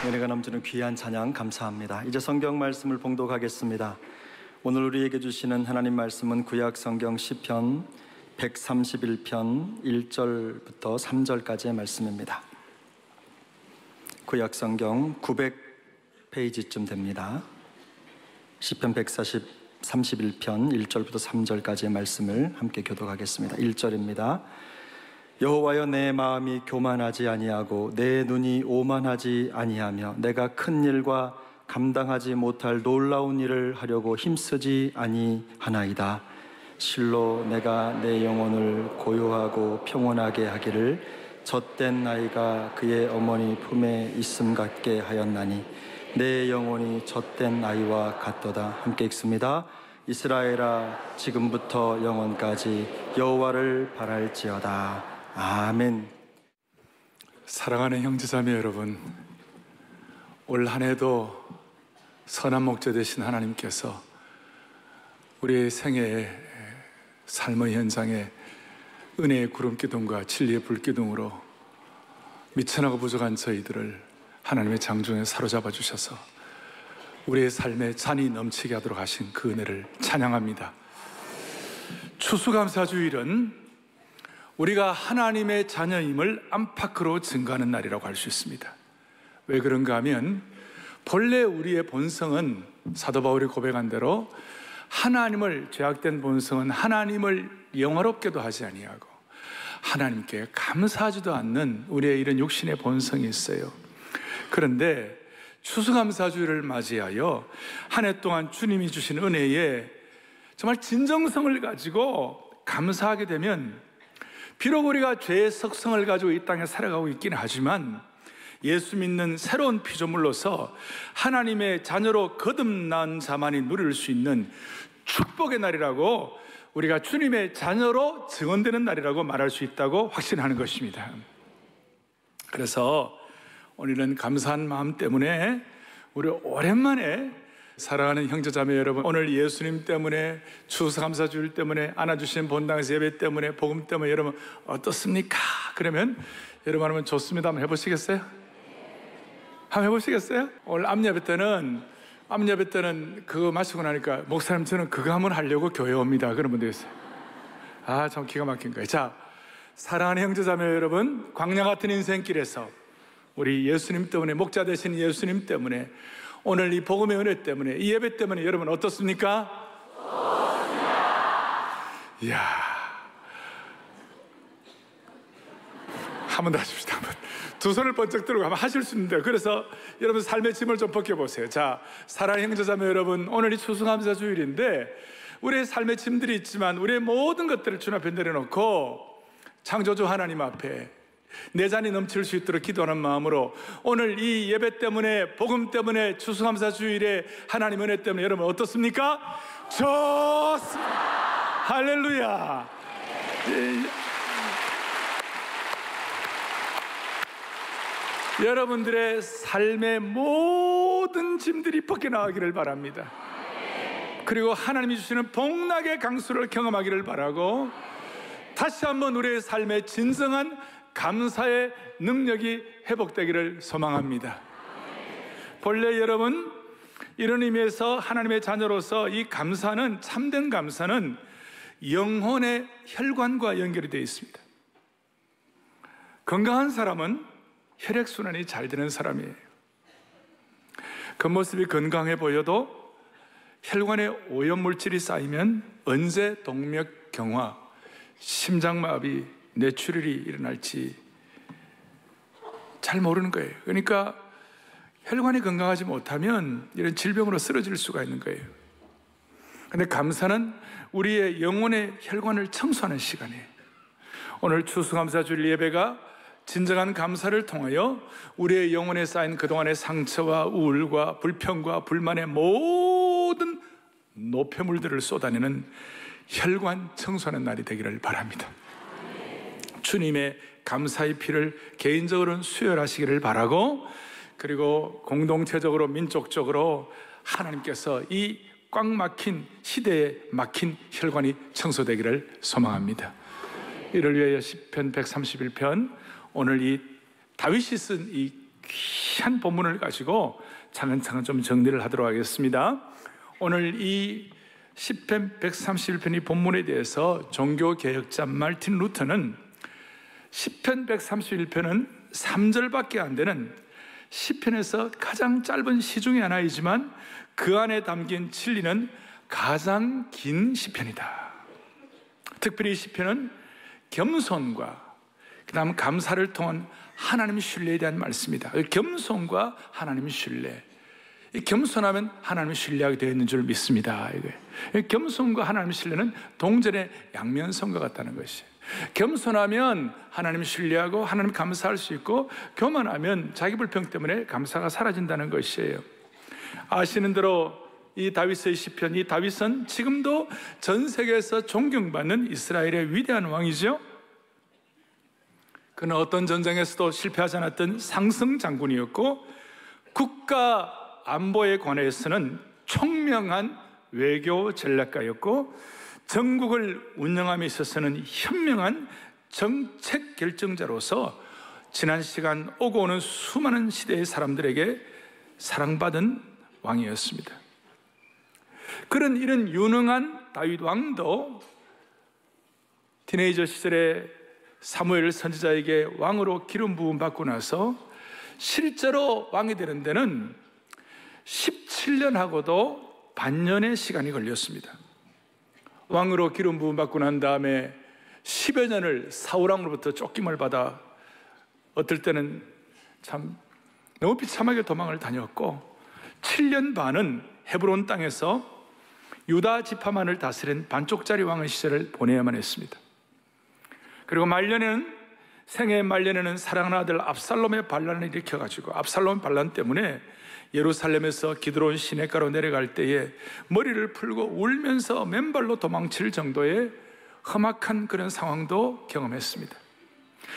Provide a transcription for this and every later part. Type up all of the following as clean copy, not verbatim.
은혜가 넘치는 귀한 찬양 감사합니다. 이제 성경 말씀을 봉독하겠습니다. 오늘 우리에게 주시는 하나님 말씀은 구약 성경 시편 131편 1절부터 3절까지의 말씀입니다. 구약 성경 900페이지쯤 됩니다. 시편 131편 1절부터 3절까지의 말씀을 함께 교독하겠습니다. 1절입니다. 여호와여, 내 마음이 교만하지 아니하고 내 눈이 오만하지 아니하며 내가 큰 일과 감당하지 못할 놀라운 일을 하려고 힘쓰지 아니하나이다. 실로 내가 내 영혼을 고요하고 평온하게 하기를 젖된 아이가 그의 어머니 품에 있음 같게 하였나니 내 영혼이 젖된 아이와 같도다. 함께 읽습니다. 이스라엘아, 지금부터 영원까지 여호와를 바랄지어다. 아멘. 사랑하는 형제자매 여러분, 올 한 해도 선한 목자 되신 하나님께서 우리의 생애의 삶의 현장에 은혜의 구름기둥과 진리의 불기둥으로 미천하고 부족한 저희들을 하나님의 장중에 사로잡아 주셔서 우리의 삶에 잔이 넘치게 하도록 하신 그 은혜를 찬양합니다. 추수감사주일은 우리가 하나님의 자녀임을 안팎으로 증거하는 날이라고 할 수 있습니다. 왜 그런가 하면 본래 우리의 본성은 사도 바울이 고백한 대로 하나님을, 죄악된 본성은 하나님을 영화롭게도 하지 아니하고 하나님께 감사하지도 않는 우리의 이런 육신의 본성이 있어요. 그런데 추수감사주일을 맞이하여 한 해 동안 주님이 주신 은혜에 정말 진정성을 가지고 감사하게 되면, 비록 우리가 죄의 속성을 가지고 이 땅에 살아가고 있긴 하지만 예수 믿는 새로운 피조물로서 하나님의 자녀로 거듭난 자만이 누릴 수 있는 축복의 날이라고, 우리가 주님의 자녀로 증언되는 날이라고 말할 수 있다고 확신하는 것입니다. 그래서 오늘은 감사한 마음 때문에 우리 오랜만에 사랑하는 형제자매 여러분, 오늘 예수님 때문에, 추수감사주일 때문에, 안아주신 본당에서 예배 때문에, 복음 때문에 여러분 어떻습니까? 그러면 여러분 하면 좋습니다. 한번 해보시겠어요? 한번 해보시겠어요? 오늘 암예배 때는 그거 마치고 나니까 목사님 저는 그거 한번 하려고 교회 옵니다. 그런 분들 있어요. 아, 참 기가 막힌 거예요. 자, 사랑하는 형제자매 여러분, 광야 같은 인생길에서 우리 예수님 때문에, 목자 되신 예수님 때문에, 오늘 이 복음의 은혜 때문에, 이 예배 때문에 여러분 어떻습니까? 이야, 한 번 더 하십시다. 한번 두 손을 번쩍 들고 한번 하실 수 있는데, 그래서 여러분 삶의 짐을 좀 벗겨보세요. 자, 사랑하는 형제자매 여러분, 오늘이 추수감사주일인데 우리의 삶의 짐들이 있지만 우리의 모든 것들을 주님 앞에 내려놓고 창조주 하나님 앞에 내 잔이 넘칠 수 있도록 기도하는 마음으로 오늘 이 예배 때문에, 복음 때문에, 추수감사주일에 하나님 은혜 때문에 여러분 어떻습니까? 좋습니다. 할렐루야. 여러분들의 삶의 모든 짐들이 벗겨나가기를 바랍니다. 그리고 하나님이 주시는 복락의 강수를 경험하기를 바라고, 다시 한번 우리의 삶의 진정한 감사의 능력이 회복되기를 소망합니다. 본래 여러분, 이런 의미에서 하나님의 자녀로서 이 감사는, 참된 감사는 영혼의 혈관과 연결이 되어 있습니다. 건강한 사람은 혈액순환이 잘 되는 사람이에요. 겉모습이 건강해 보여도 혈관에 오염물질이 쌓이면 언제 동맥경화, 심장마비, 뇌출혈이 일어날지 잘 모르는 거예요. 그러니까 혈관이 건강하지 못하면 이런 질병으로 쓰러질 수가 있는 거예요. 그런데 감사는 우리의 영혼의 혈관을 청소하는 시간이에요. 오늘 추수감사주일 예배가 진정한 감사를 통하여 우리의 영혼에 쌓인 그동안의 상처와 우울과 불평과 불만의 모든 노폐물들을 쏟아내는 혈관 청소하는 날이 되기를 바랍니다. 주님의 감사의 피를 개인적으로는 수혈하시기를 바라고, 그리고 공동체적으로, 민족적으로 하나님께서 이 꽉 막힌 시대에 막힌 혈관이 청소되기를 소망합니다. 이를 위하여 시편 131편, 오늘 이 다윗이 쓴 이 귀한 본문을 가지고 차근차근 좀 정리를 하도록 하겠습니다. 오늘 이 시편 131편의 본문에 대해서 종교개혁자 마르틴 루터는 시편 131편은 3절밖에 안 되는 시편에서 가장 짧은 시 중에 하나이지만 그 안에 담긴 진리는 가장 긴 시편이다. 특별히 이 시편은 겸손과 그 다음 감사를 통한 하나님의 신뢰에 대한 말씀이다. 겸손과 하나님의 신뢰, 겸손하면 하나님을 신뢰하게 되어 있는 줄 믿습니다. 겸손과 하나님의 신뢰는 동전의 양면성과 같다는 것이에요. 겸손하면 하나님을 신뢰하고 하나님 감사할 수 있고, 교만하면 자기 불평 때문에 감사가 사라진다는 것이에요. 아시는 대로 이 다윗의 시편, 이 다윗은 지금도 전 세계에서 존경받는 이스라엘의 위대한 왕이죠. 그는 어떤 전쟁에서도 실패하지 않았던 상승 장군이었고, 국가 안보에 관해서는 총명한 외교 전략가였고, 전국을 운영함에 있어서는 현명한 정책 결정자로서 지난 시간 오고 오는 수많은 시대의 사람들에게 사랑받은 왕이었습니다. 그런 이런 유능한 다윗 왕도 티네이저 시절에 사무엘 선지자에게 왕으로 기름 부음 받고 나서 실제로 왕이 되는 데는 17년하고도 반년의 시간이 걸렸습니다. 왕으로 기름 부음 받고 난 다음에 10여 년을 사울왕으로부터 쫓김을 받아 어떨 때는 참 너무 비참하게 도망을 다녔고, 7년 반은 헤브론 땅에서 유다 지파만을 다스린 반쪽짜리 왕의 시절을 보내야만 했습니다. 그리고 생애 말년에는 사랑하는 아들 압살롬의 반란을 일으켜가지고, 압살롬 반란 때문에 예루살렘에서 기드론 시내가로 내려갈 때에 머리를 풀고 울면서 맨발로 도망칠 정도의 험악한 그런 상황도 경험했습니다.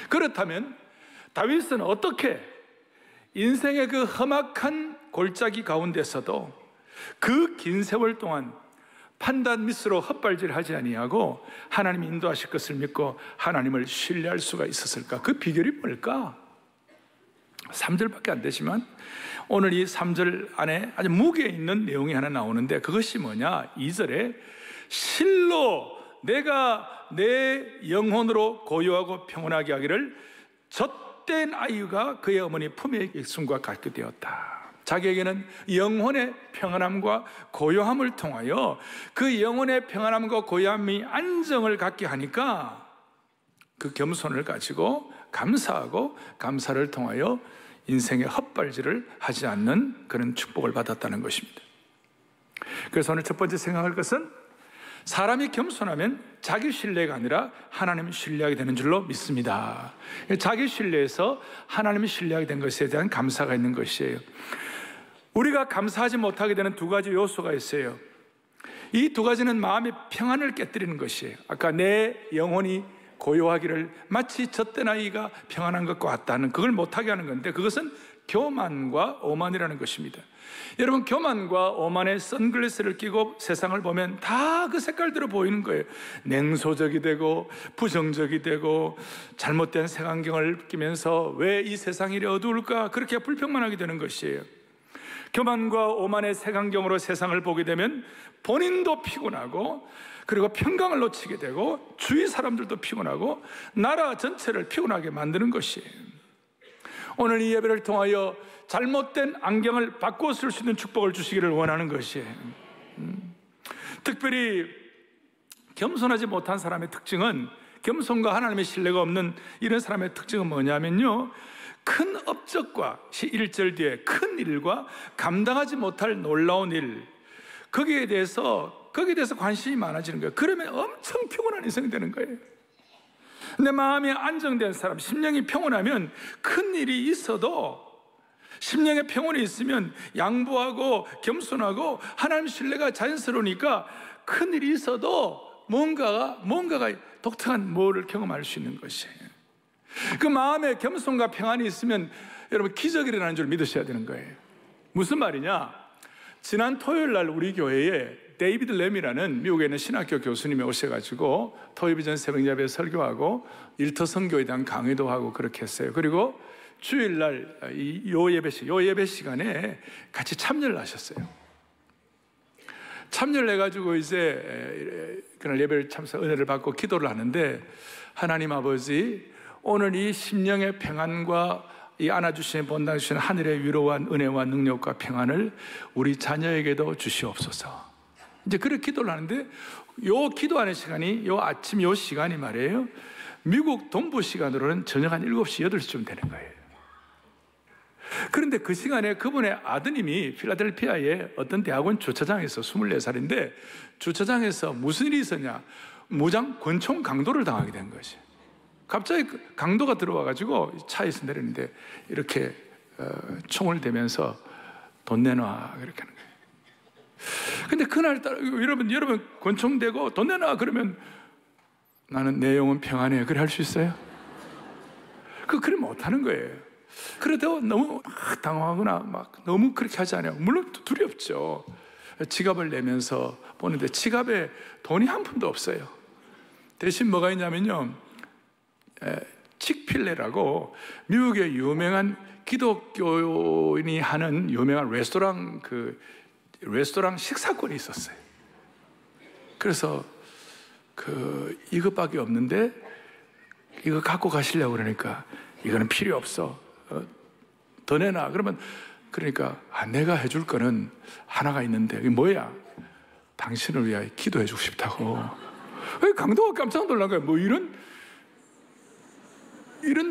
그렇다면 다윗은 어떻게 인생의 그 험악한 골짜기 가운데서도 그 긴 세월 동안 판단 미스로 헛발질하지 아니하고 하나님이 인도하실 것을 믿고 하나님을 신뢰할 수가 있었을까? 그 비결이 뭘까? 3절밖에 안 되지만 오늘 이 3절 안에 아주 무게 있는 내용이 하나 나오는데, 그것이 뭐냐? 2절에 실로 내가 내 영혼으로 고요하고 평온하게 하기를 젖된 아이가 그의 어머니 품의 익순과 같게 되었다. 자기에게는 영혼의 평안함과 고요함을 통하여 그 영혼의 평안함과 고요함이 안정을 갖게 하니까 그 겸손을 가지고 감사하고 감사를 통하여 인생의 헛발질을 하지 않는 그런 축복을 받았다는 것입니다. 그래서 오늘 첫 번째 생각할 것은, 사람이 겸손하면 자기 신뢰가 아니라 하나님을 신뢰하게 되는 줄로 믿습니다. 자기 신뢰에서 하나님을 신뢰하게 된 것에 대한 감사가 있는 것이에요. 우리가 감사하지 못하게 되는 두 가지 요소가 있어요. 이 두 가지는 마음의 평안을 깨뜨리는 것이에요. 아까 내 영혼이 고요하기를 마치 젖된 아이가 평안한 것과 같다는, 그걸 못하게 하는 건데, 그것은 교만과 오만이라는 것입니다. 여러분, 교만과 오만의 선글라스를 끼고 세상을 보면 다 그 색깔대로 보이는 거예요. 냉소적이 되고 부정적이 되고 잘못된 색안경을 끼면서 왜 이 세상이 이리 어두울까, 그렇게 불평만하게 되는 것이에요. 교만과 오만의 색안경으로 세상을 보게 되면 본인도 피곤하고, 그리고 평강을 놓치게 되고 주위 사람들도 피곤하고 나라 전체를 피곤하게 만드는 것이에요. 오늘 이 예배를 통하여 잘못된 안경을 바꿔 쓸 수 있는 축복을 주시기를 원하는 것이에요. 특별히 겸손하지 못한 사람의 특징은, 겸손과 하나님의 신뢰가 없는 이런 사람의 특징은 뭐냐면요, 큰 업적과 1절 뒤에 큰 일과 감당하지 못할 놀라운 일, 거기에 대해서 관심이 많아지는 거예요. 그러면 엄청 피곤한 인생이 되는 거예요. 내 마음이 안정된 사람, 심령이 평온하면 큰 일이 있어도, 심령의 평온이 있으면 양보하고 겸손하고 하나님 신뢰가 자연스러우니까 큰 일이 있어도 뭔가가 독특한 뭐를 경험할 수 있는 것이에요. 그 마음에 겸손과 평안이 있으면 여러분 기적이 일어나는 줄 믿으셔야 되는 거예요. 무슨 말이냐? 지난 토요일 날 우리 교회에 데이비드 램이라는 미국에 있는 신학교 교수님이 오셔가지고 토요일 전 새벽 예배 설교하고 일터 선교에 대한 강의도 하고 그렇게 했어요. 그리고 주일날 요 예배 시간에 같이 참여를 하셨어요. 참여를 해가지고 이제 그날 예배를 참석 은혜를 받고 기도를 하는데, 하나님 아버지, 오늘 이 심령의 평안과 이 안아주시는 본당 주시는 하늘의 위로와 은혜와 능력과 평안을 우리 자녀에게도 주시옵소서. 이제 그렇게 기도를 하는데, 요 기도하는 시간이 요 아침 요 시간이 말이에요, 미국 동부 시간으로는 저녁 한 7시, 8시쯤 되는 거예요. 그런데 그 시간에 그분의 아드님이 필라델피아의 어떤 대학원 주차장에서 24살인데 주차장에서 무슨 일이 있었냐, 무장 권총 강도를 당하게 된 것이. 갑자기 강도가 들어와가지고 차에서 내리는데 이렇게 총을 대면서 돈 내놔 그렇게 하는 거예요. 근데 그날따라 여러분 권총 대고 돈 내놔 그러면 나는 내 영혼 평안해 그래 할 수 있어요? 그래 못하는 거예요. 그래도 너무 막 당황하거나 막 너무 그렇게 하지 않아요. 물론 두렵죠. 지갑을 내면서 보는데 지갑에 돈이 한 푼도 없어요. 대신 뭐가 있냐면요, 칙필레라고 미국의 유명한 기독교인이 하는 유명한 레스토랑 식사권이 있었어요. 그래서 이것밖에 없는데 이거 갖고 가시려고 그러니까 이거는 필요 없어. 더 내놔. 그러니까 내가 해줄 거는 하나가 있는데 이게 뭐야? 당신을 위하여 기도해 주고 싶다고. 강도가 깜짝 놀란 거야. 뭐 이런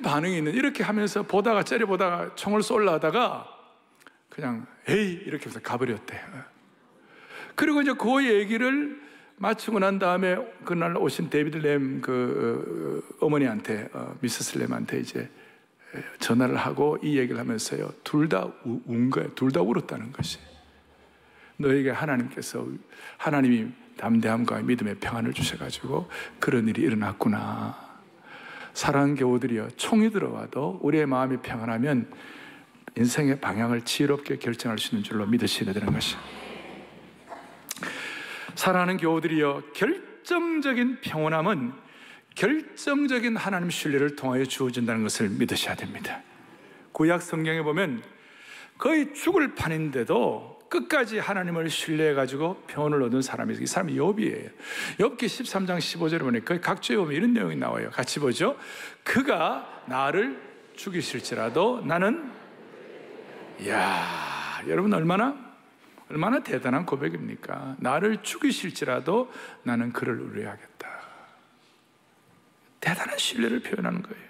반응이 있는, 이렇게 하면서 째려보다가 총을 쏠라 하다가 그냥 에이 이렇게 해서 가버렸대. 그리고 이제 그 얘기를 마치고 난 다음에 그날 오신 데이비드 램 어머니한테, 미세스 램한테 이제 전화를 하고 이 얘기를 하면서요, 둘 다 운 거예요. 둘 다 울었다는 것이. 너에게 하나님이 담대함과 믿음의 평안을 주셔가지고 그런 일이 일어났구나. 사랑하는 교우들이여, 총이 들어와도 우리의 마음이 평안하면 인생의 방향을 지혜롭게 결정할 수 있는 줄로 믿으셔야 되는 것이. 사랑하는 교우들이여, 결정적인 평온함은 결정적인 하나님 신뢰를 통하여 주어진다는 것을 믿으셔야 됩니다. 구약 성경에 보면 거의 죽을 판인데도 끝까지 하나님을 신뢰해가지고 평온을 얻은 사람이, 이 사람이 욥이에요. 욥기 13장 15절에 보니까 각주에 보면 이런 내용이 나와요. 같이 보죠. 그가 나를 죽이실지라도 나는, 이야, 여러분 얼마나 대단한 고백입니까? 나를 죽이실지라도 나는 그를 의뢰하겠다. 대단한 신뢰를 표현하는 거예요.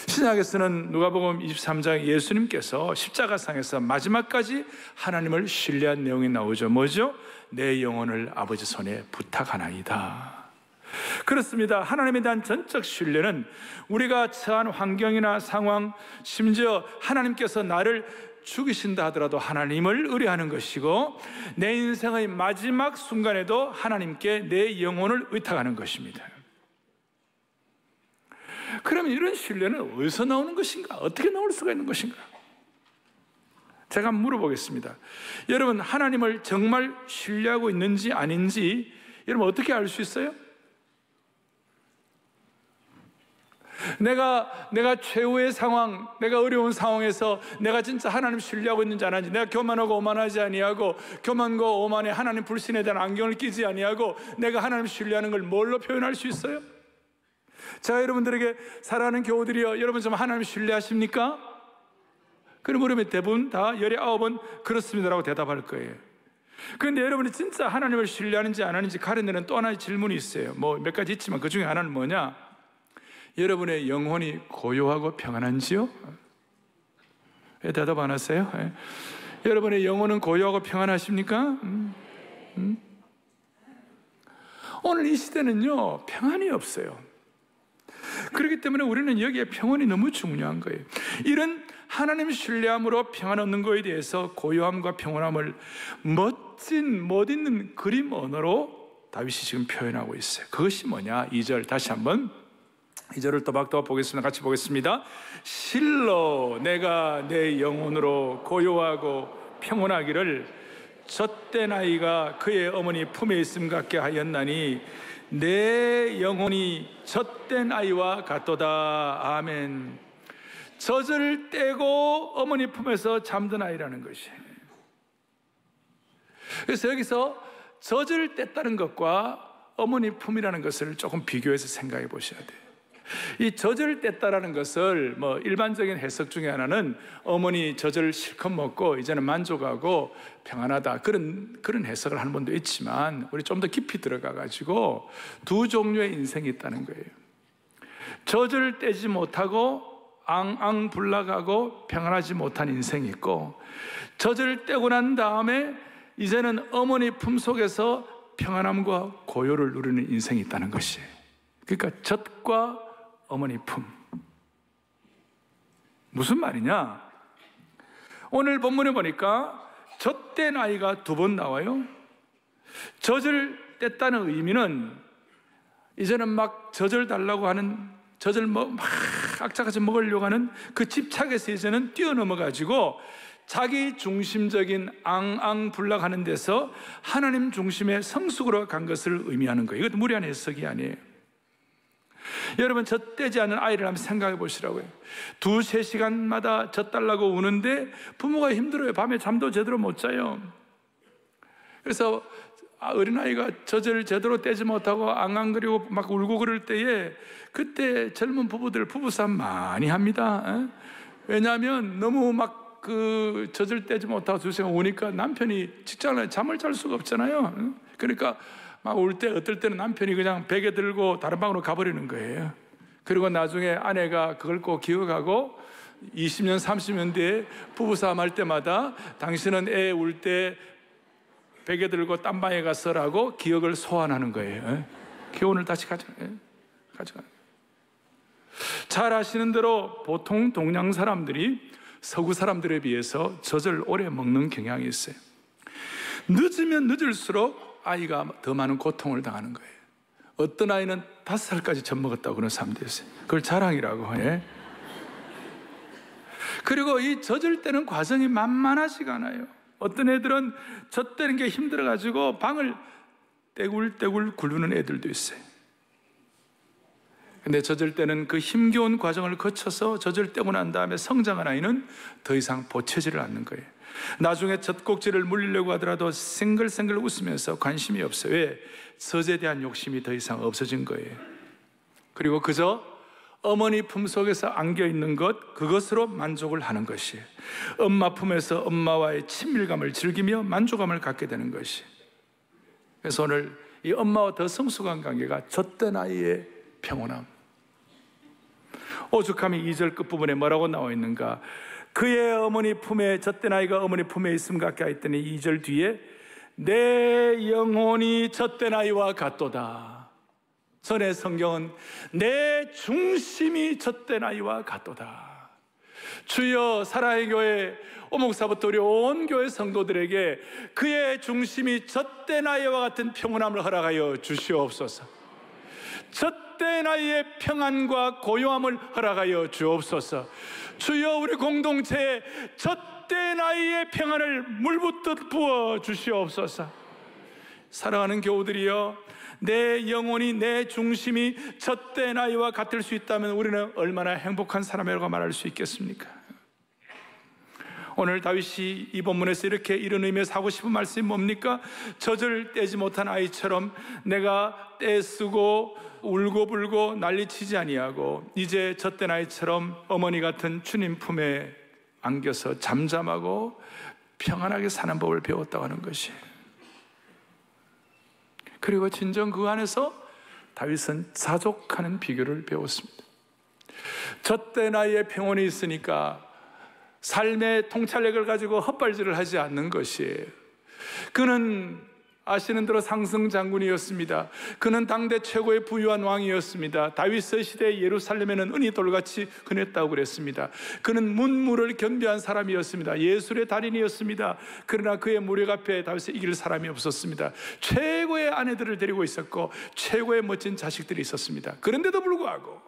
신약에서는 누가복음 23장 예수님께서 십자가상에서 마지막까지 하나님을 신뢰한 내용이 나오죠. 뭐죠? 내 영혼을 아버지 손에 부탁하나이다. 그렇습니다. 하나님에 대한 전적 신뢰는 우리가 처한 환경이나 상황, 심지어 하나님께서 나를 죽이신다 하더라도 하나님을 의뢰하는 것이고, 내 인생의 마지막 순간에도 하나님께 내 영혼을 의탁하는 것입니다. 그러면 이런 신뢰는 어디서 나오는 것인가? 어떻게 나올 수가 있는 것인가? 제가 한번 물어보겠습니다. 여러분, 하나님을 정말 신뢰하고 있는지 아닌지 여러분 어떻게 알 수 있어요? 내가 최후의 상황, 내가 어려운 상황에서 내가 진짜 하나님 신뢰하고 있는지 안 하는지, 내가 교만하고 오만하지 아니하고 교만과 오만에 하나님 불신에 대한 안경을 끼지 아니하고 내가 하나님 신뢰하는 걸 뭘로 표현할 수 있어요? 제가 여러분들에게, 사랑하는 교우들이여, 여러분 좀 하나님 신뢰하십니까? 그럼 물으면 대부분 다 19번 그렇습니다라고 대답할 거예요. 그런데 여러분이 진짜 하나님을 신뢰하는지 안 하는지 가려내는 또 하나의 질문이 있어요. 뭐 몇 가지 있지만 그 중에 하나는 뭐냐? 여러분의 영혼이 고요하고 평안한지요? 왜 대답 안 하세요? 여러분의 영혼은 고요하고 평안하십니까? 오늘 이 시대는요, 평안이 없어요. 그렇기 때문에 우리는 여기에 평안이 너무 중요한 거예요. 이런 하나님 신뢰함으로 평안 얻는 것에 대해서 고요함과 평온함을 멋진 못 있는 그림 언어로 다윗이 지금 표현하고 있어요. 그것이 뭐냐? 2절 다시 한번 2절을 또박또박 보겠습니다. 같이 보겠습니다. 실로 내가 내 영혼으로 고요하고 평온하기를 젖된 아이가 그의 어머니 품에 있음 같게 하였나니 내 영혼이 젖된 아이와 같도다. 아멘. 젖을 떼고 어머니 품에서 잠든 아이라는 것이. 그래서 여기서 젖을 뗐다는 것과 어머니 품이라는 것을 조금 비교해서 생각해 보셔야 돼요. 이 젖을 뗐다라는 것을 일반적인 해석 중에 하나는 어머니 젖을 실컷 먹고 이제는 만족하고 평안하다, 그런 해석을 하는 분도 있지만, 우리 좀 더 깊이 들어가 가지고 두 종류의 인생이 있다는 거예요. 젖을 떼지 못하고 앙앙불락하고 평안하지 못한 인생이 있고, 젖을 떼고 난 다음에 이제는 어머니 품 속에서 평안함과 고요를 누리는 인생이 있다는 것이. 그러니까 젖과 어머니 품. 무슨 말이냐? 오늘 본문에 보니까 젖된 아이가 두 번 나와요. 젖을 뗐다는 의미는 이제는 막 젖을 달라고 하는, 젖을 막 악착같이 먹으려고 하는 그 집착에서 이제는 뛰어넘어가지고 자기 중심적인 앙앙불락하는 데서 하나님 중심의 성숙으로 간 것을 의미하는 거예요. 이것도 무리한 해석이 아니에요. 여러분, 젖 떼지 않는 아이를 한번 생각해 보시라고요. 2-3시간마다 젖 달라고 우는데 부모가 힘들어요. 밤에 잠도 제대로 못 자요. 그래서 어린아이가 젖을 제대로 떼지 못하고 앙앙거리고 막 울고 그럴 때에, 그때 젊은 부부들 부부싸움 많이 합니다. 왜냐하면 너무 막 그 젖을 떼지 못하고 2시간 우니까 남편이 직장을 잠을 잘 수가 없잖아요. 그러니까 막 울 때 어떨 때는 남편이 그냥 베개 들고 다른 방으로 가버리는 거예요. 그리고 나중에 아내가 그걸 꼭 기억하고 20년 30년 뒤에 부부싸움 할 때마다 당신은 애 울 때 베개 들고 딴 방에 갔어라고 기억을 소환하는 거예요. 교훈을 다시 가져가요. 잘 아시는 대로 보통 동양 사람들이 서구 사람들에 비해서 젖을 오래 먹는 경향이 있어요. 늦으면 늦을수록 아이가 더 많은 고통을 당하는 거예요. 어떤 아이는 5살까지 젖 먹었다고 그런 사람도 있어요. 그걸 자랑이라고 해. 그리고 이 젖을 떼는 과정이 만만하지가 않아요. 어떤 애들은 젖 떼는 게 힘들어가지고 방을 떼굴떼굴 굴르는 애들도 있어요. 근데 젖을 때는 그 힘겨운 과정을 거쳐서 젖을 떼고 난 다음에 성장한 아이는 더 이상 보채지를 않는 거예요. 나중에 젖꼭지를 물리려고 하더라도 생글생글 웃으면서 관심이 없어요. 왜? 젖에 대한 욕심이 더 이상 없어진 거예요. 그리고 그저 어머니 품 속에서 안겨있는 것, 그것으로 만족을 하는 것이에요. 엄마 품에서 엄마와의 친밀감을 즐기며 만족감을 갖게 되는 것이. 그래서 오늘 이 엄마와 더 성숙한 관계가 젖된 아이의 평온함. 오죽하면 2절 끝부분에 뭐라고 나와 있는가? 그의 어머니 품에, 젖된 아이가 어머니 품에 있음 같게 하였더니 2절 뒤에 내 영혼이 젖된 아이와 같도다. 전에 성경은 내 중심이 젖된 아이와 같도다. 주여, 사랑의 교회 오목사부터 우리 온 교회 성도들에게 그의 중심이 젖된 아이와 같은 평온함을 허락하여 주시옵소서. 젖된 아이의 평안과 고요함을 허락하여 주옵소서. 주여, 우리 공동체에 젖된 아이의 평안을 물붓듯 부어 주시옵소서. 사랑하는 교우들이여, 내 영혼이, 내 중심이 젖된 아이와 같을 수 있다면 우리는 얼마나 행복한 사람이라고 말할 수 있겠습니까? 오늘 다윗이 이 본문에서 이렇게 이런 의미에서 하고 싶은 말씀이 뭡니까? 젖을 떼지 못한 아이처럼 내가 떼쓰고 울고불고 난리치지 아니하고 이제 젖된 아이처럼 어머니 같은 주님 품에 안겨서 잠잠하고 평안하게 사는 법을 배웠다고 하는 것이. 그리고 진정 그 안에서 다윗은 자족하는 비결을 배웠습니다. 젖된 아이의 평온이 있으니까 삶의 통찰력을 가지고 헛발질을 하지 않는 것이에요. 그는 아시는 대로 상승 장군이었습니다. 그는 당대 최고의 부유한 왕이었습니다. 다윗의 시대 예루살렘에는 은이 돌같이 흔했다고 그랬습니다. 그는 문무를 겸비한 사람이었습니다. 예술의 달인이었습니다. 그러나 그의 무력 앞에 다윗을 이길 사람이 없었습니다. 최고의 아내들을 데리고 있었고 최고의 멋진 자식들이 있었습니다. 그런데도 불구하고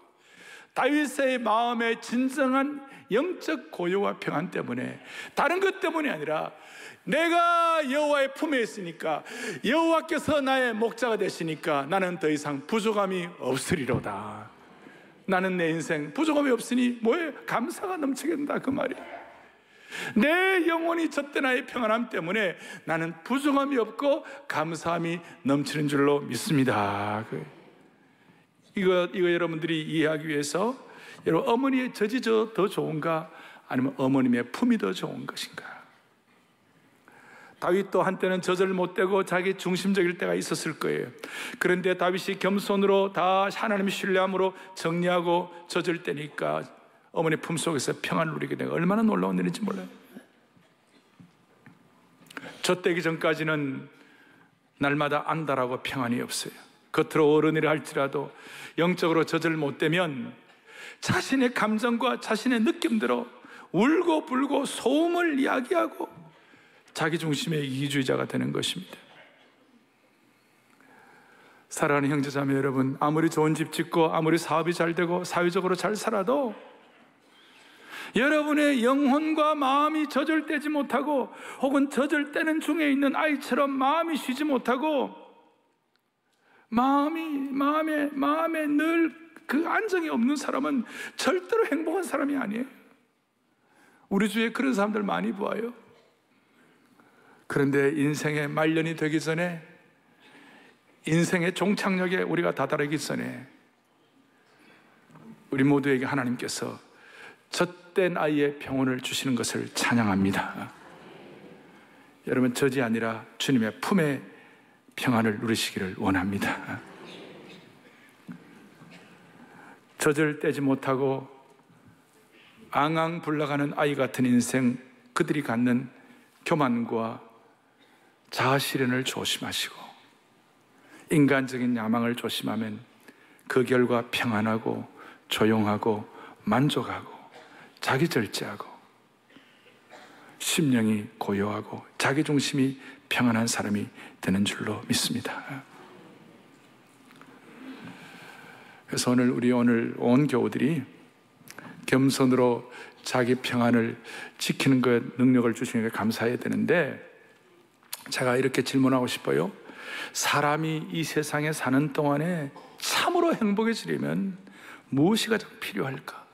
다윗의 마음의 진정한 영적 고요와 평안 때문에, 다른 것 때문이 아니라 내가 여호와의 품에 있으니까, 여호와께서 나의 목자가 되시니까 나는 더 이상 부족함이 없으리로다. 나는 내 인생 부족함이 없으니 뭐에 감사가 넘치게 된다, 그 말이에요. 내 영혼이 젖된 아이의 평안함 때문에 나는 부족함이 없고 감사함이 넘치는 줄로 믿습니다. 이거 여러분들이 이해하기 위해서, 여러분, 어머니의 젖이 더 좋은가, 아니면 어머님의 품이 더 좋은 것인가? 다윗도 한때는 젖을 못 대고 자기 중심적일 때가 있었을 거예요. 그런데 다윗이 겸손으로 다 하나님을 신뢰함으로 정리하고 젖을 때니까 어머니 품속에서 평안을 누리게 되고 얼마나 놀라운 일인지 몰라요. 젖대기 전까지는 날마다 안달하고 평안이 없어요. 겉으로 어른이라 할지라도 영적으로 젖을 못 대면 자신의 감정과 자신의 느낌대로 울고 불고 소음을 이야기하고 자기 중심의 이기주의자가 되는 것입니다. 사랑하는 형제자매 여러분, 아무리 좋은 집 짓고 아무리 사업이 잘 되고 사회적으로 잘 살아도 여러분의 영혼과 마음이 젖을 떼지 못하고, 혹은 젖을 떼는 중에 있는 아이처럼 마음이 쉬지 못하고 마음에 늘 그 안정이 없는 사람은 절대로 행복한 사람이 아니에요. 우리 주위에 그런 사람들 많이 보아요. 그런데 인생의 말년이 되기 전에, 인생의 종착역에 우리가 다다르기 전에 우리 모두에게 하나님께서 젖된 아이의 평온을 주시는 것을 찬양합니다. 여러분, 젖이 아니라 주님의 품의 평안을 누리시기를 원합니다. 젖을 떼지 못하고 앙앙불나가는 아이 같은 인생, 그들이 갖는 교만과 자아실현을 조심하시고 인간적인 야망을 조심하면 그 결과 평안하고 조용하고 만족하고 자기 절제하고 심령이 고요하고 자기 중심이 평안한 사람이 되는 줄로 믿습니다. 그래서 우리 오늘 온 교우들이 겸손으로 자기 평안을 지키는 것 능력을 주시는 게 감사해야 되는데, 제가 이렇게 질문하고 싶어요. 사람이 이 세상에 사는 동안에 참으로 행복해지려면 무엇이 가장 필요할까?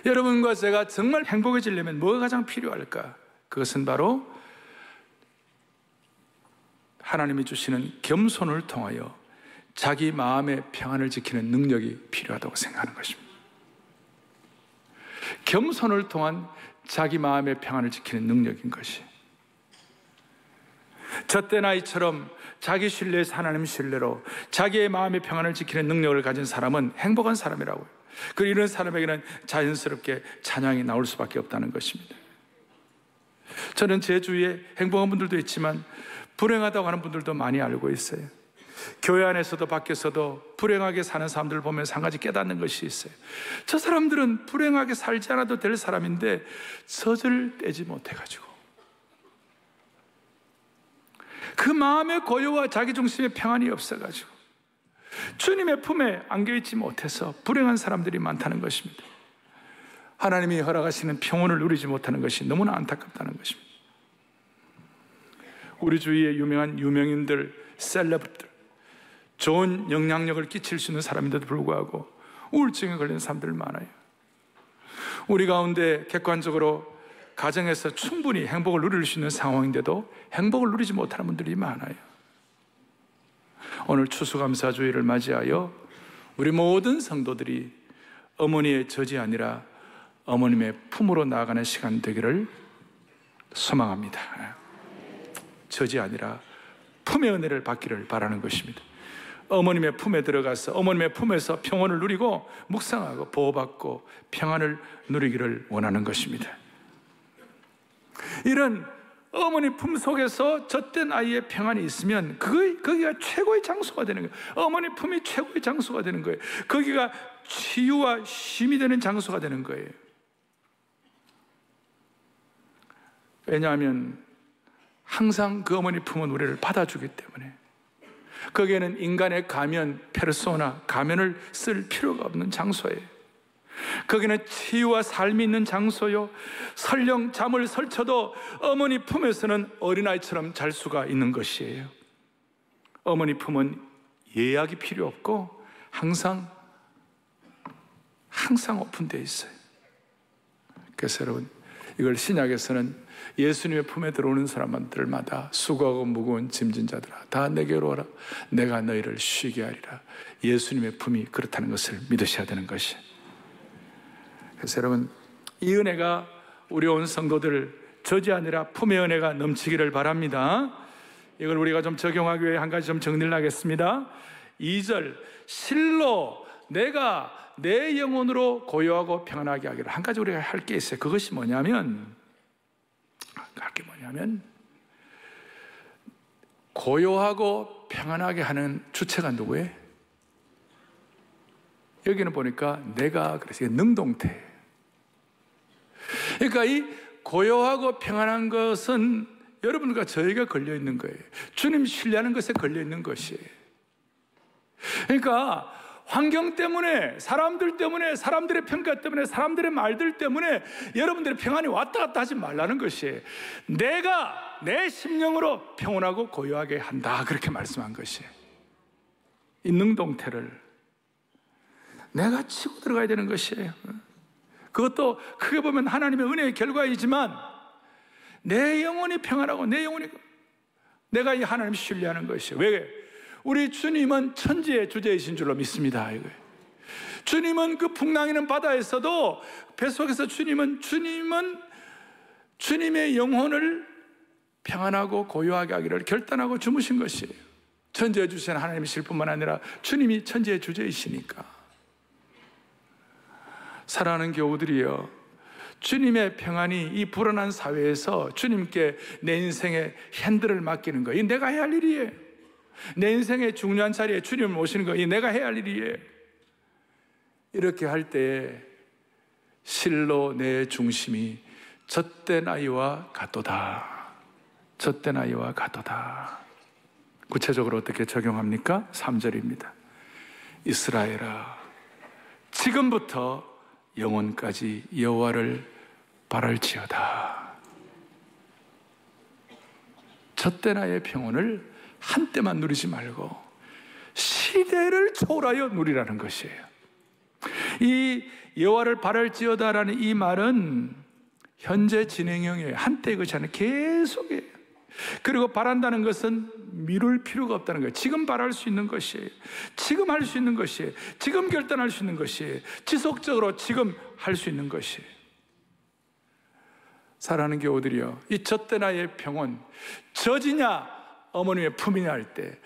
여러분과 제가 정말 행복해지려면 뭐가 가장 필요할까? 그것은 바로 하나님이 주시는 겸손을 통하여 자기 마음의 평안을 지키는 능력이 필요하다고 생각하는 것입니다. 겸손을 통한 자기 마음의 평안을 지키는 능력인 것이, 젖된 아이처럼 자기 신뢰에서 하나님 신뢰로 자기의 마음의 평안을 지키는 능력을 가진 사람은 행복한 사람이라고요. 그리고 이런 사람에게는 자연스럽게 찬양이 나올 수밖에 없다는 것입니다. 저는 제 주위에 행복한 분들도 있지만 불행하다고 하는 분들도 많이 알고 있어요. 교회 안에서도 밖에서도 불행하게 사는 사람들을 보면서 한 가지 깨닫는 것이 있어요. 저 사람들은 불행하게 살지 않아도 될 사람인데 젖을 떼지 못해가지고 그 마음의 고요와 자기 중심의 평안이 없어가지고 주님의 품에 안겨있지 못해서 불행한 사람들이 많다는 것입니다. 하나님이 허락하시는 평온을 누리지 못하는 것이 너무나 안타깝다는 것입니다. 우리 주위에 유명한 유명인들, 셀럽들, 좋은 영향력을 끼칠 수 있는 사람인데도 불구하고 우울증에 걸리는 사람들 많아요. 우리 가운데 객관적으로 가정에서 충분히 행복을 누릴 수 있는 상황인데도 행복을 누리지 못하는 분들이 많아요. 오늘 추수감사주일을 맞이하여 우리 모든 성도들이 어머니의 젖이 아니라 어머님의 품으로 나아가는 시간 되기를 소망합니다. 젖이 아니라 품의 은혜를 받기를 바라는 것입니다. 어머님의 품에 들어가서 어머님의 품에서 평온을 누리고 묵상하고 보호받고 평안을 누리기를 원하는 것입니다. 이런 어머니 품 속에서 젖된 아이의 평안이 있으면 거기가 최고의 장소가 되는 거예요. 어머니 품이 최고의 장소가 되는 거예요. 거기가 치유와 쉼이 되는 장소가 되는 거예요. 왜냐하면 항상 그 어머니 품은 우리를 받아주기 때문에 거기에는 인간의 가면, 페르소나, 가면을 쓸 필요가 없는 장소예요. 거기는 치유와 삶이 있는 장소요, 설령 잠을 설쳐도 어머니 품에서는 어린아이처럼 잘 수가 있는 것이에요. 어머니 품은 예약이 필요 없고 항상 항상 오픈되어 있어요. 그래서 여러분, 이걸 신약에서는 예수님의 품에 들어오는 사람들마다 수고하고 무거운 짐진 자들아 다 내게로 오라, 내가 너희를 쉬게 하리라. 예수님의 품이 그렇다는 것을 믿으셔야 되는 것이. 그래서 여러분, 이 은혜가 우리 온 성도들 저지 아니라 품의 은혜가 넘치기를 바랍니다. 이걸 우리가 좀 적용하기 위해 한 가지 좀 정리를 하겠습니다. 2절, 실로 내가 내 영혼으로 고요하고 평안하게 하기를. 한 가지 우리가 할 게 있어요. 그것이 뭐냐면, 고요하고 평안하게 하는 주체가 누구예요? 여기는 보니까 내가, 그래서 능동태. 그러니까 이 고요하고 평안한 것은 여러분과 저희가 걸려 있는 거예요. 주님 신뢰하는 것에 걸려 있는 것이에요. 그러니까 환경 때문에, 사람들 때문에, 사람들의 평가 때문에, 사람들의 말들 때문에 여러분들의 평안이 왔다 갔다 하지 말라는 것이에요. 내가 내 심령으로 평온하고 고요하게 한다, 그렇게 말씀한 것이에요. 이 능동태를 내가 치고 들어가야 되는 것이에요. 그것도 크게 보면 하나님의 은혜의 결과이지만 내 영혼이 평안하고 내 영혼이, 내가 이 하나님 신뢰하는 것이에요. 왜? 우리 주님은 천지의 주제이신 줄로 믿습니다. 주님은 그 풍랑이는 바다에서도 뱃속에서 주님은 주님의 영혼을 평안하고 고요하게 하기를 결단하고 주무신 것이에요. 천지의 주제는 하나님이실 뿐만 아니라 주님이 천지의 주제이시니까. 사랑하는 교우들이여, 주님의 평안이 이 불안한 사회에서 주님께 내 인생의 핸들을 맡기는 거, 이 내가 해야 할 일이에요. 내 인생의 중요한 자리에 주님을 모시는 거, 이 내가 해야 할 일이에요. 이렇게 할 때에 실로 내 중심이 젖된 아이와 같도다. 젖된 아이와 같도다. 구체적으로 어떻게 적용합니까? 3절입니다. 이스라엘아, 지금부터 영원까지 여호와를 바랄지어다. 젖된 아이의 평온을 한때만 누리지 말고 시대를 초월하여 누리라는 것이에요. 이 여호와를 바랄지어다라는 이 말은 현재 진행형이에요. 한때 것이 아니라 계속이에요. 그리고 바란다는 것은 미룰 필요가 없다는 거예요. 지금 바랄 수 있는 것이에요. 지금 할 수 있는 것이에요. 지금 결단할 수 있는 것이에요. 지속적으로 지금 할 수 있는 것이에요. 사랑하는 교우들이여, 이 젖된 아이의 평온, 젖이냐 어머니의 품이냐 할 때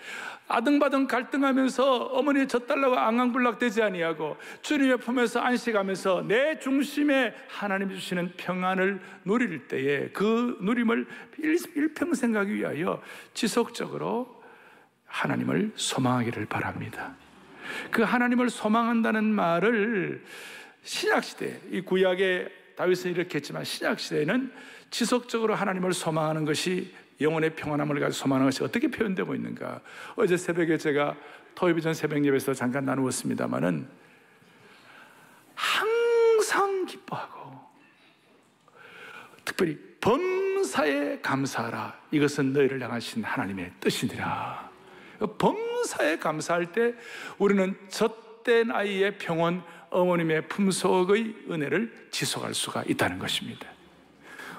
아등바등 갈등하면서 어머니의 젖달라고 앙앙불락되지 아니하고 주님의 품에서 안식하면서 내 중심에 하나님이 주시는 평안을 누릴 때에 그 누림을 일평생 가기 위하여 지속적으로 하나님을 소망하기를 바랍니다. 그 하나님을 소망한다는 말을 신약시대, 이 구약의 다윗은 이렇게 했지만 신약시대에는 지속적으로 하나님을 소망하는 것이, 영혼의 평안함을 가지고 소망하는 것이 어떻게 표현되고 있는가. 어제 새벽에 제가 토요일 전 새벽 예배에서 잠깐 나누었습니다마는 항상 기뻐하고 특별히 범사에 감사하라. 이것은 너희를 향하신 하나님의 뜻이니라. 범사에 감사할 때 우리는 젖된 아이의 평온, 어머님의 품속의 은혜를 지속할 수가 있다는 것입니다.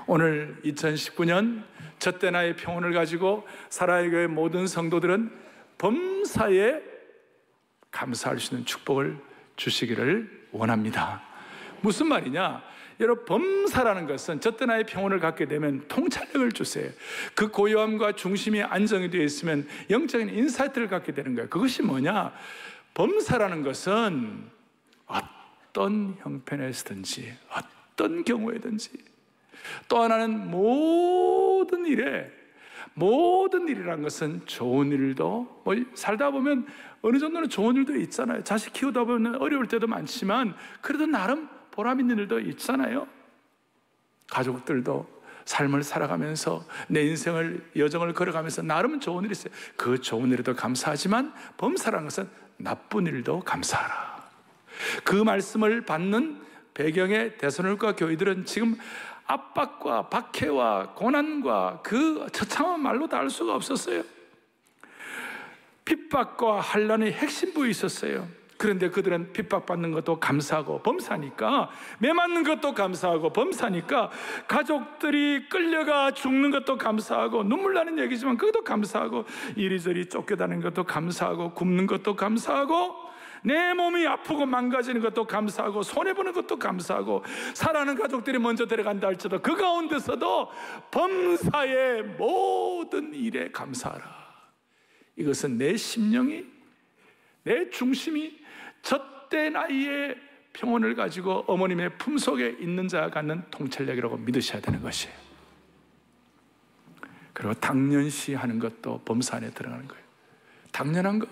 오늘 2019년 젖된 아이의 평온을 가지고 사랑의 교회 모든 성도들은 범사에 감사할 수 있는 축복을 주시기를 원합니다. 무슨 말이냐? 여러분, 범사라는 것은 젖된 아이의 평온을 갖게 되면 통찰력을 주세요. 그 고요함과 중심이 안정이 되어 있으면 영적인 인사이트를 갖게 되는 거예요. 그것이 뭐냐? 범사라는 것은 어떤 형편에서든지 어떤 경우에든지, 또 하나는 모든 일이라는 것은 좋은 일도, 살다 보면 어느 정도는 좋은 일도 있잖아요. 자식 키우다 보면 어려울 때도 많지만 그래도 나름 보람 있는 일도 있잖아요. 가족들도 삶을 살아가면서 내 인생을, 여정을 걸어가면서 나름 좋은 일이 있어요. 그 좋은 일에도 감사하지만 범사라는 것은 나쁜 일도 감사하라. 그 말씀을 받는 배경의 데살로니가 교회들은 지금 압박과 박해와 고난과 그 처참한 말로 다 알 수가 없었어요. 핍박과 환난의 핵심부에 있었어요. 그런데 그들은 핍박받는 것도 감사하고 범사니까, 매 맞는 것도 감사하고 범사니까, 가족들이 끌려가 죽는 것도 감사하고, 눈물 나는 얘기지만 그것도 감사하고, 이리저리 쫓겨다니는 것도 감사하고, 굶는 것도 감사하고, 내 몸이 아프고 망가지는 것도 감사하고, 손해보는 것도 감사하고, 사랑하는 가족들이 먼저 데려간다 할지라도 그 가운데서도 범사의 모든 일에 감사하라. 이것은 내 심령이, 내 중심이 젖대 나이에 평온을 가지고 어머님의 품속에 있는 자가 갖는 통찰력이라고 믿으셔야 되는 것이에요. 그리고 당연시 하는 것도 범사 안에 들어가는 거예요. 당연한 거.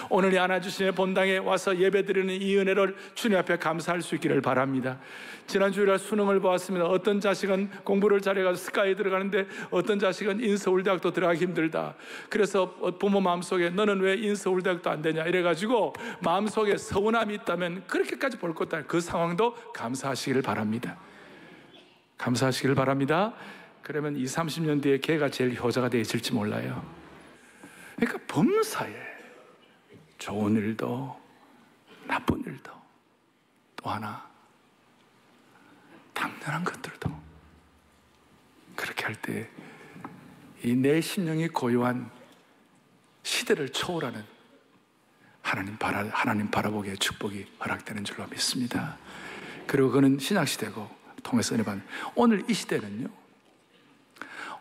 오늘 이 안아주시는 본당에 와서 예배드리는 이 은혜를 주님 앞에 감사할 수 있기를 바랍니다. 지난 주일날 수능을 보았습니다. 어떤 자식은 공부를 잘해가지고 스카이에 들어가는데 어떤 자식은 인서울대학도 들어가기 힘들다. 그래서 부모 마음속에 너는 왜 인서울대학도 안 되냐 이래가지고 마음속에 서운함이 있다면 그렇게까지 볼 것도 아니고 그 상황도 감사하시기를 바랍니다. 감사하시기를 바랍니다. 그러면 20, 30년 뒤에 걔가 제일 효자가 되어질지 몰라요. 그러니까 범사에 좋은 일도 나쁜 일도 또 하나 당연한 것들도 그렇게 할 때 이 내 심령이 고요한 시대를 초월하는 하나님 바라보기에 축복이 허락되는 줄로 믿습니다. 그리고 그는 신약시대고 통해서 은혜 받는 오늘 이 시대는요,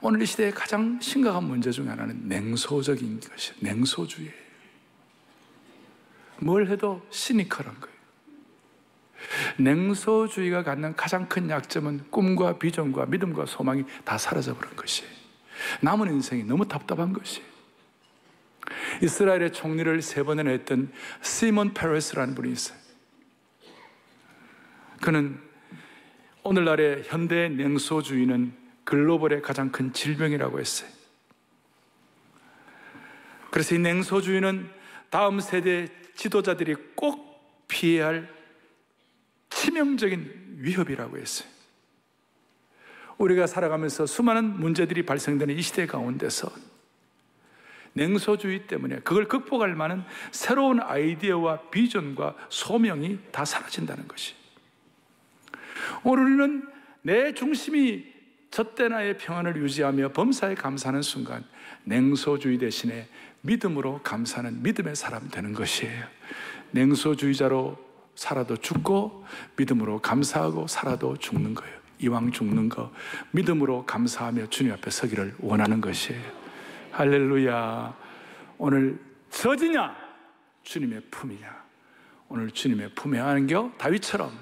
오늘 이 시대의 가장 심각한 문제 중에 하나는 냉소적인 것이에요. 냉소주의예요. 뭘 해도 시니컬한 거예요. 냉소주의가 갖는 가장 큰 약점은 꿈과 비전과 믿음과 소망이 다 사라져버린 것이에요. 남은 인생이 너무 답답한 것이에요. 이스라엘의 총리를 3번이나 했던 시몬 페레스라는 분이 있어요. 그는 오늘날의 현대 냉소주의는 글로벌의 가장 큰 질병이라고 했어요. 그래서 이 냉소주의는 다음 세대 지도자들이 꼭 피해야 할 치명적인 위협이라고 했어요. 우리가 살아가면서 수많은 문제들이 발생되는 이 시대 가운데서 냉소주의 때문에 그걸 극복할 만한 새로운 아이디어와 비전과 소명이 다 사라진다는 것이. 오늘 우리는 내 중심이 젖대 나의 평안을 유지하며 범사에 감사하는 순간 냉소주의 대신에 믿음으로 감사하는 믿음의 사람 되는 것이에요. 냉소주의자로 살아도 죽고 믿음으로 감사하고 살아도 죽는 거예요. 이왕 죽는 거 믿음으로 감사하며 주님 앞에 서기를 원하는 것이에요. 할렐루야. 오늘 젖이냐 주님의 품이냐. 오늘 주님의 품에 안겨 다윗처럼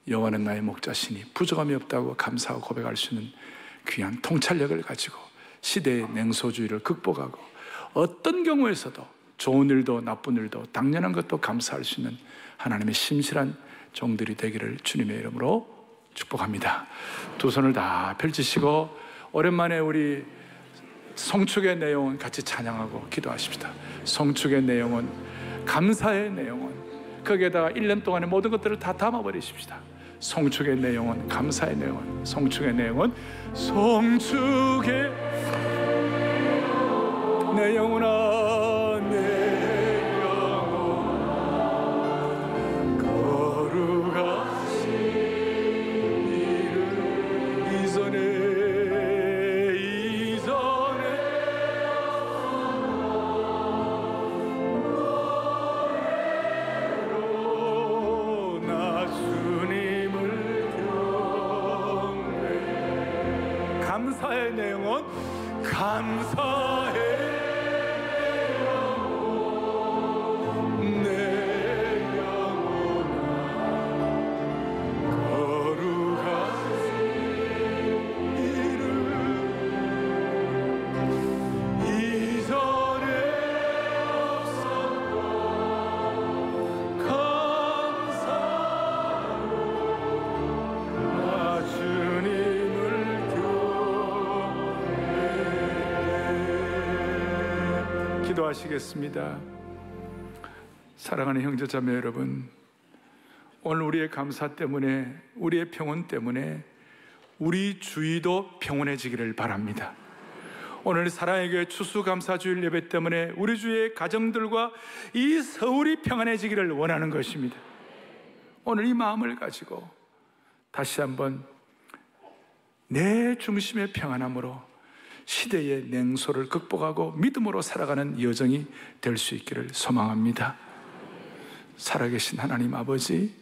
여호와는 나의 목자시니 부족함이 없다고 감사하고 고백할 수 있는 귀한 통찰력을 가지고 시대의 냉소주의를 극복하고 어떤 경우에서도 좋은 일도 나쁜 일도 당연한 것도 감사할 수 있는 하나님의 심실한 종들이 되기를 주님의 이름으로 축복합니다. 두 손을 다 펼치시고 오랜만에 우리 송축의 내용은 같이 찬양하고 기도하십시다. 송축의 내용은 감사의 내용은 거기에다가 1년 동안의 모든 것들을 다 담아버리십시다. 송축의 내용은 감사의 내용은 송축의 내용은 송축의 내 영혼아 내 영혼 거룩하신 이름 이전에 나 주님을 경배 감사의 내용은 감사의 기도하시겠습니다. 사랑하는 형제자매 여러분, 오늘 우리의 감사 때문에 우리의 평온 때문에 우리 주위도 평온해지기를 바랍니다. 오늘 사랑의 교회 추수감사주일 예배 때문에 우리 주의 가정들과 이 서울이 평안해지기를 원하는 것입니다. 오늘 이 마음을 가지고 다시 한번 내 중심의 평안함으로 시대의 냉소를 극복하고 믿음으로 살아가는 여정이 될 수 있기를 소망합니다. 살아계신 하나님 아버지,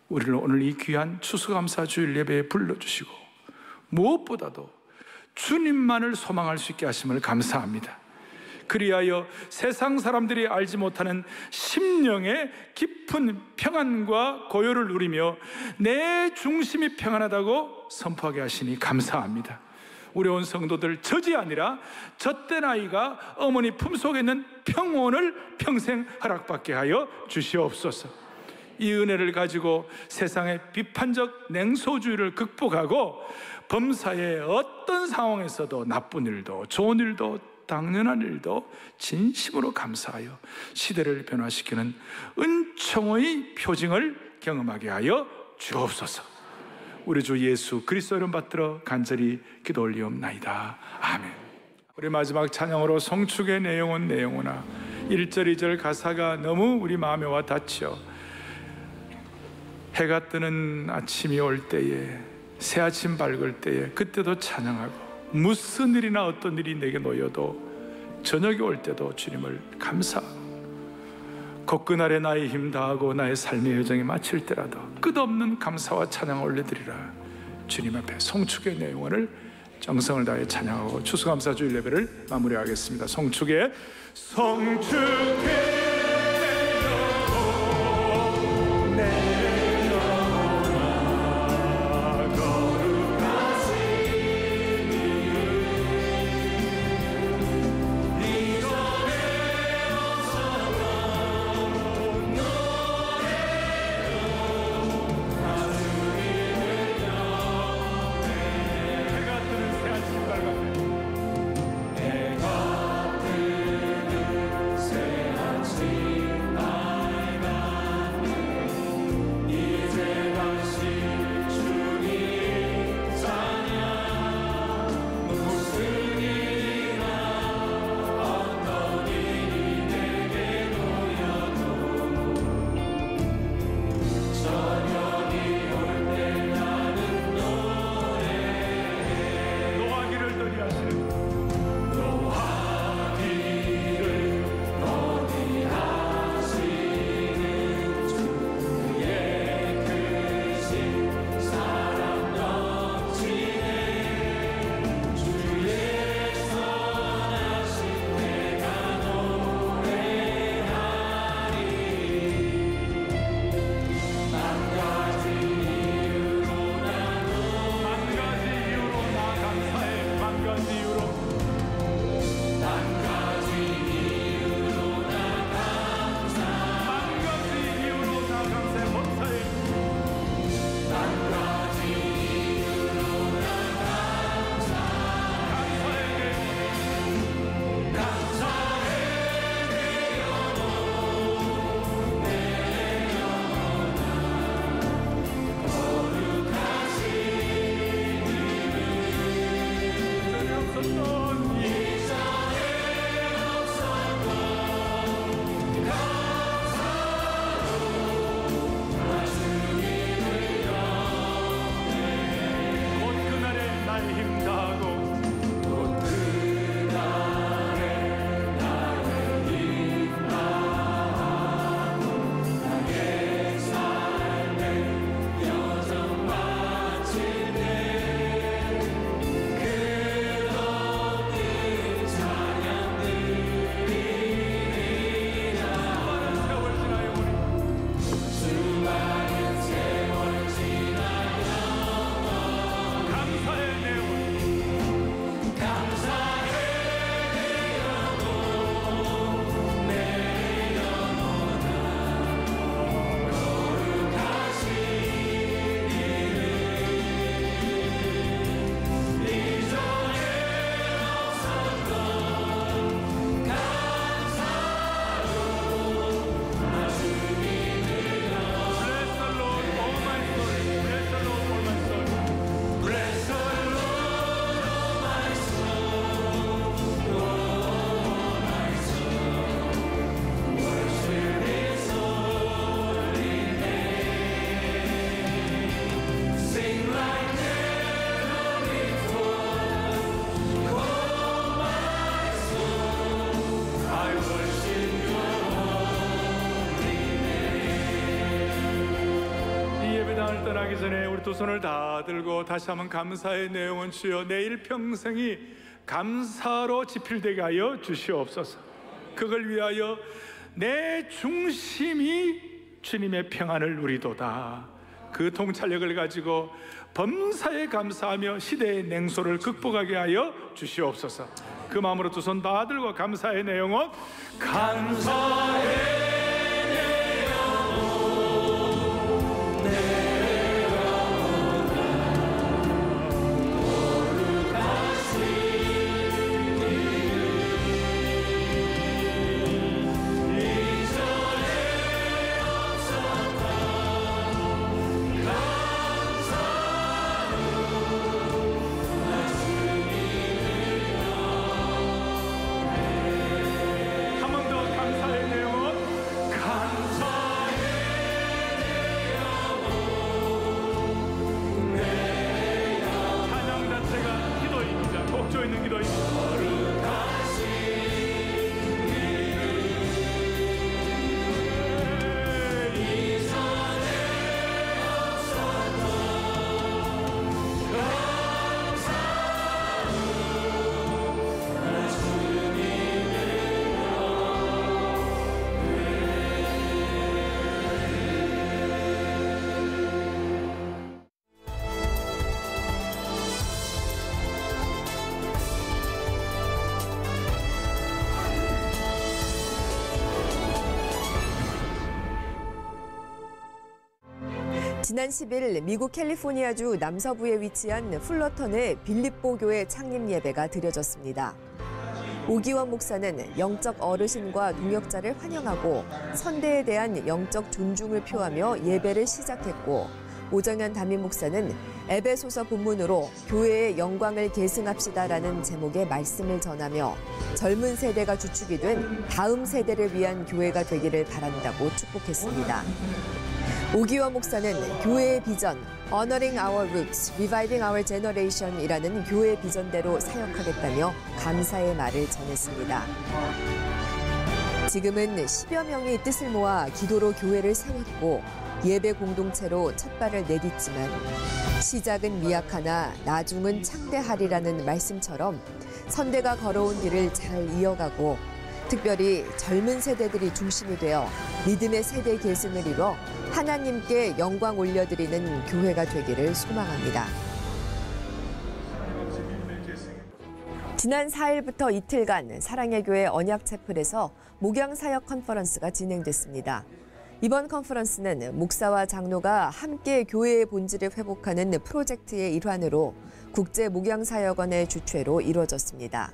우리를 오늘 이 귀한 추수감사주일 예배에 불러주시고 무엇보다도 주님만을 소망할 수 있게 하심을 감사합니다. 그리하여 세상 사람들이 알지 못하는 심령의 깊은 평안과 고요를 누리며 내 중심이 평안하다고 선포하게 하시니 감사합니다. 우리 온 성도들 저지 아니라 젖된 아이가 어머니 품속에 있는 평온을 평생 허락받게 하여 주시옵소서. 이 은혜를 가지고 세상의 비판적 냉소주의를 극복하고 범사의 어떤 상황에서도 나쁜 일도 좋은 일도 당연한 일도 진심으로 감사하여 시대를 변화시키는 은총의 표징을 경험하게 하여 주옵소서. 우리 주 예수 그리스도 이름 받들어 간절히 기도 올리옵나이다. 아멘. 우리 마지막 찬양으로 송축의 내 영혼 내 영혼아, 1절 2절 가사가 너무 우리 마음에 와 닿죠. 해가 뜨는 아침이 올 때에, 새 아침 밝을 때에 그때도 찬양하고, 무슨 일이나 어떤 일이 내게 놓여도 저녁이 올 때도 주님을 감사하고, 곧그날에 나의 힘 다하고 나의 삶의 여정이 마칠 때라도 끝없는 감사와 찬양을 올려드리라. 주님 앞에 송축의 내 영혼을 정성을 다해 찬양하고 추수감사주일 예배를 마무리하겠습니다. 송축의 떠나기 전에 우리 두 손을 다 들고 다시 한번 감사의 내용은 주여 내 일평생이 감사로 지필되게 하여 주시옵소서. 그걸 위하여 내 중심이 주님의 평안을 누리도다. 그 통찰력을 가지고 범사에 감사하며 시대의 냉소를 극복하게 하여 주시옵소서. 그 마음으로 두 손 다 들고 감사의 내용은 감사의 지난 10일 미국 캘리포니아주 남서부에 위치한 풀러턴의 빌립보 교회 창립 예배가 드려졌습니다. 오기원 목사는 영적 어르신과 동역자를 환영하고 선대에 대한 영적 존중을 표하며 예배를 시작했고, 오정현 담임 목사는 에베소서 본문으로 교회의 영광을 계승합시다라는 제목의 말씀을 전하며 젊은 세대가 주축이 된 다음 세대를 위한 교회가 되기를 바란다고 축복했습니다. 오기원 목사는 교회의 비전, Honoring Our Roots, Reviving Our Generation이라는 교회 비전대로 사역하겠다며 감사의 말을 전했습니다. 지금은 10여 명이 뜻을 모아 기도로 교회를 세웠고 예배 공동체로 첫 발을 내딛지만 시작은 미약하나 나중은 창대하리라는 말씀처럼 선대가 걸어온 길을 잘 이어가고 특별히 젊은 세대들이 중심이 되어 믿음의 세대 계승을 이뤄 하나님께 영광 올려드리는 교회가 되기를 소망합니다. 지난 4일부터 이틀간 사랑의 교회 언약채플에서 목양사역 컨퍼런스가 진행됐습니다. 이번 컨퍼런스는 목사와 장로가 함께 교회의 본질을 회복하는 프로젝트의 일환으로 국제목양사역원의 주최로 이루어졌습니다.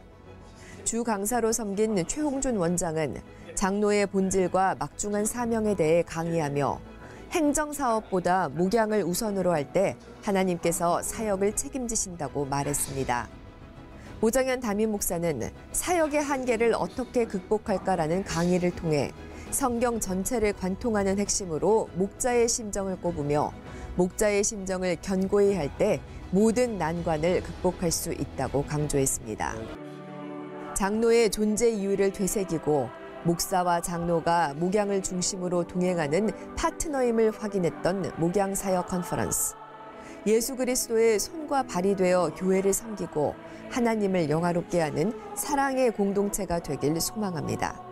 주 강사로 섬긴 최홍준 원장은 장로의 본질과 막중한 사명에 대해 강의하며 행정사업보다 목양을 우선으로 할 때 하나님께서 사역을 책임지신다고 말했습니다. 오정현 담임 목사는 사역의 한계를 어떻게 극복할까라는 강의를 통해 성경 전체를 관통하는 핵심으로 목자의 심정을 꼽으며 목자의 심정을 견고히 할 때 모든 난관을 극복할 수 있다고 강조했습니다. 장로의 존재 이유를 되새기고 목사와 장로가 목양을 중심으로 동행하는 파트너임을 확인했던 목양사역 컨퍼런스. 예수 그리스도의 손과 발이 되어 교회를 섬기고 하나님을 영화롭게 하는 사랑의 공동체가 되길 소망합니다.